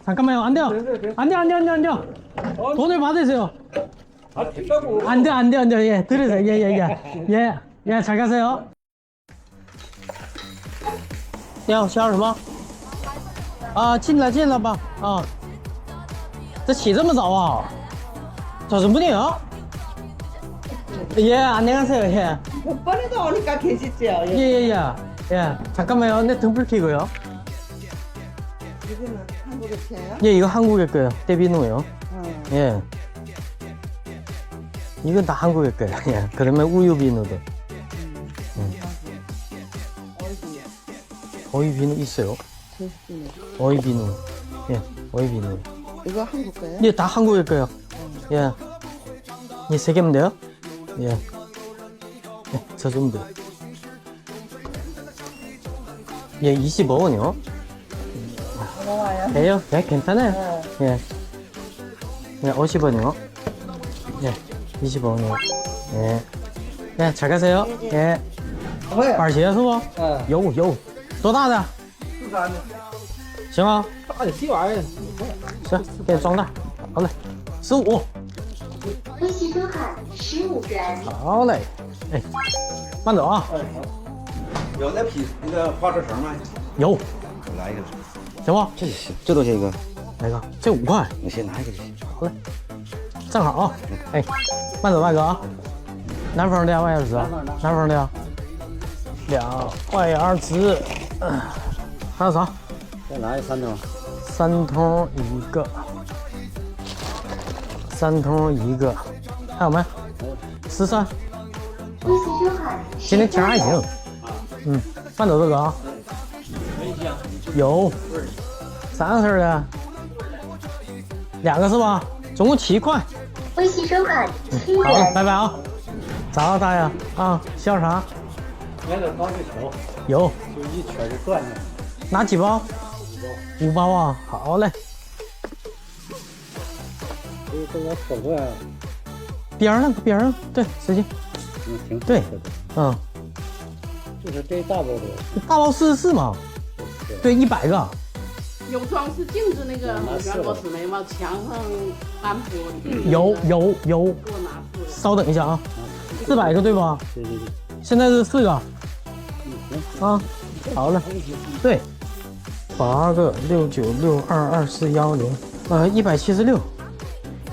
잠깐만요. 안 돼요. 안 돼요. 돈을 받으세요. 아, 됐다고. 안 돼요. 예, 들으세요. 예, 잘 가세요. 你好，想要什么？啊，进来吧。啊，这起这么早啊？找什么电影？ 예, 안녕하세요. 예. 오빠네도 오니까 계시죠? 예. 잠깐만요. 내 등불 켜고요. 이거는 한국에 쳐요? 예, 이거 한국의 거예요. 데비노요. 예. 이건 다 한국의 거예요. 예. 그러면 우유 비누도. 어이 비누 있어요. 어이 비누. 예, 어이 비누. 이거 한국 거예요? 예, 다 한국의 거예요. 예. 예, 3개면 돼요? 예. 예, 저 정도. 예, 25원이요. 고마워요. 돼요? 예, 괜찮아요. 예. 예, 50원이요. 예, 25원이요. 예. 예, 잘 가세요. 예. 多少钱是不？有。多大的？行啊。大的这玩意儿，行，给你装袋。好嘞，15。微信收款15元。好嘞，哎，慢走啊。有那花车绳吗？有，来一个，行不？这就行，这多少钱一个？来一个，这5块。我先拿一个就行。好嘞，正好啊。哎，慢走，大哥啊。南方的呀，外yar子。南方的呀。2外yar子，还有啥？再拿一3筒。3筒一个，3筒一个，还有没？13。微信收款今天钱还行。慢走，大哥啊。有，3个色的，2个是吧？总共7块。微信收款7好了，元。拜拜啊！咋了，大爷啊？需要啥？买点钢丝球，有，就一圈就断了。拿几包？5包啊！好嘞。这个手段，边上，对，使劲。挺对，就是这大包的。大包44嘛。对，100个。有装饰镜子那个圆螺丝没吗？墙上安玻璃。有。给我拿出来。稍等一下啊，400个对吧？对。现在是4个。啊，好了，对，8个69622410，176。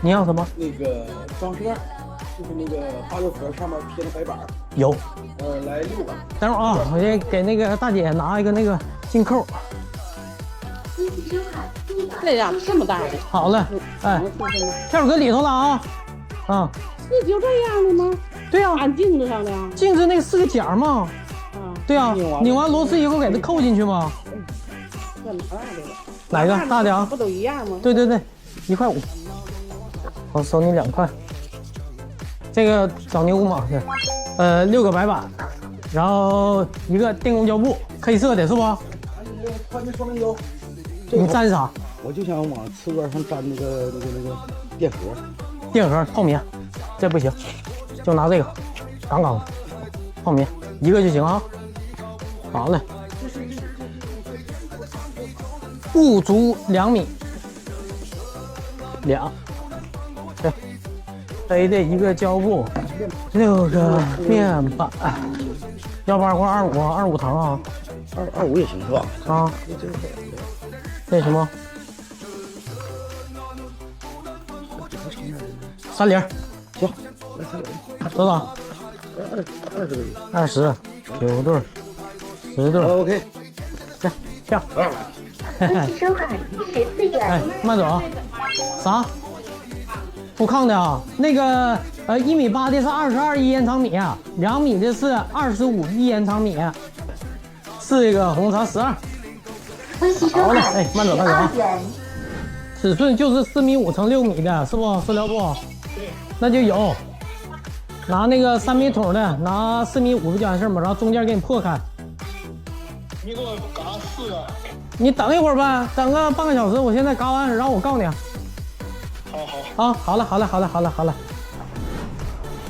你要什么？那个装饰袋，就是那个花油盒上面贴的白板。有。来6个。等会儿啊，我先给那个大姐拿一个那个进扣。微信收款100。这样这么大的，好了，哎，票搁里头了啊。啊，是就这样的吗？对呀，安镜子上的。镜子那个4个角嘛。对呀，拧完螺丝以后给它扣进去嘛。这哪大的了？哪一个大的啊？不都一样吗？对，1块5。我收你2块。这个找妞嘛，对，6个白板，然后1个电工胶布，黑色的是不？看这说明有。你粘啥？我就想往瓷砖上粘那个电盒。电盒泡棉，这不行，就拿这个，杠杠的泡棉1个就行啊。好嘞，不足2米，2，对，黑的1个胶布，6个面板，18块25糖啊25也行是吧？啊，这什么？30，行，多少？20，9对，10对。OK，来票。微信收款14元。哎，慢走啊！啥？铺炕的啊？那个1.8米的是22一延长米，2米的是25一延长米，4个红茶12。微信收款12元。尺寸就是4.5米乘6米的，是不？塑料布？对。那就有。拿那个3米桶的，拿4.5米不就完事吗？然后中间给你破开。你给我嘎4个。你等一会儿呗，等个半个小时，我现在嘎完，然后我告诉你。好。啊，好了。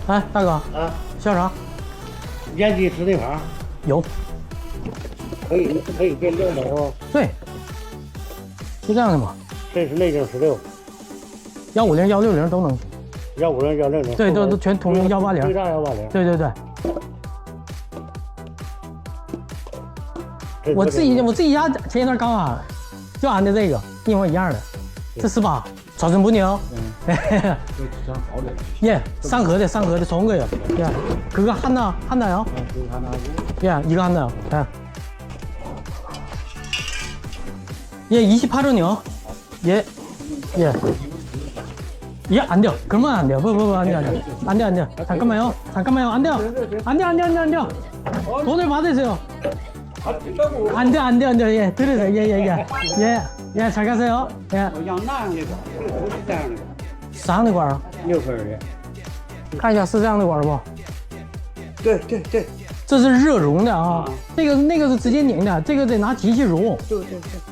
哎，大哥。啊。需要啥？烟机实力盘。有。可以变亮的是吧？对。就这样的嘛。这是内径16， 150、160都能。 150、160，对，都全统用180。最大180。对对对，我自己家前一段刚啊，就安的这个一模一样的，这18，超真不牛。耶，三盒的좋은 거예요. 예, 그거 하나요? 예, 이거 하나요. 예. 예, 28원이요. 예, 예. 예, 안 돼요. 그러면 안 돼요. 안 돼요. 잠깐만요. 안 돼요. 돈을 받으세요. 안 돼요. 예, 들으세요. 예, 잘 가세요. 예. 我要那样的，不是这样的， 啥样的管儿？ 6分的。 看一下是这样的管儿不？ 对，这是热熔的啊，那个是直接拧的，这个得拿机器熔。对，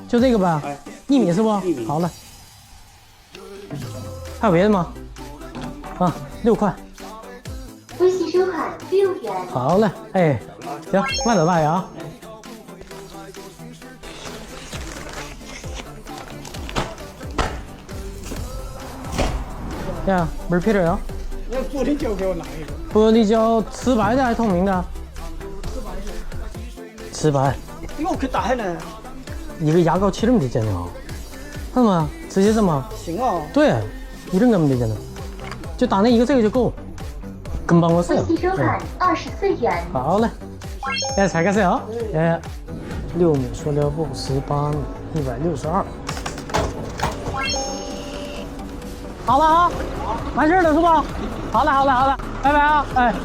就这个吧哎，1米是不1米？好了。还有别的吗？啊，6块。微信收款6元。好嘞，哎，行，慢走大爷啊。呀，不是필요해요？ 那玻璃胶给我拿一个。 玻璃胶，瓷白的还是透明的？瓷白。 이거 그 다 해네. 이거 야가 치르면 되잖아요. 그러면直接这么 行啊。对，이런 거면 되잖아. 就打那一个这个就够，금방 왔어요. 微信收款24元。好嘞，哎，잘 가세요. 예, 6米塑料布18米162。好了啊，完事了是吧？好了，拜拜啊，哎。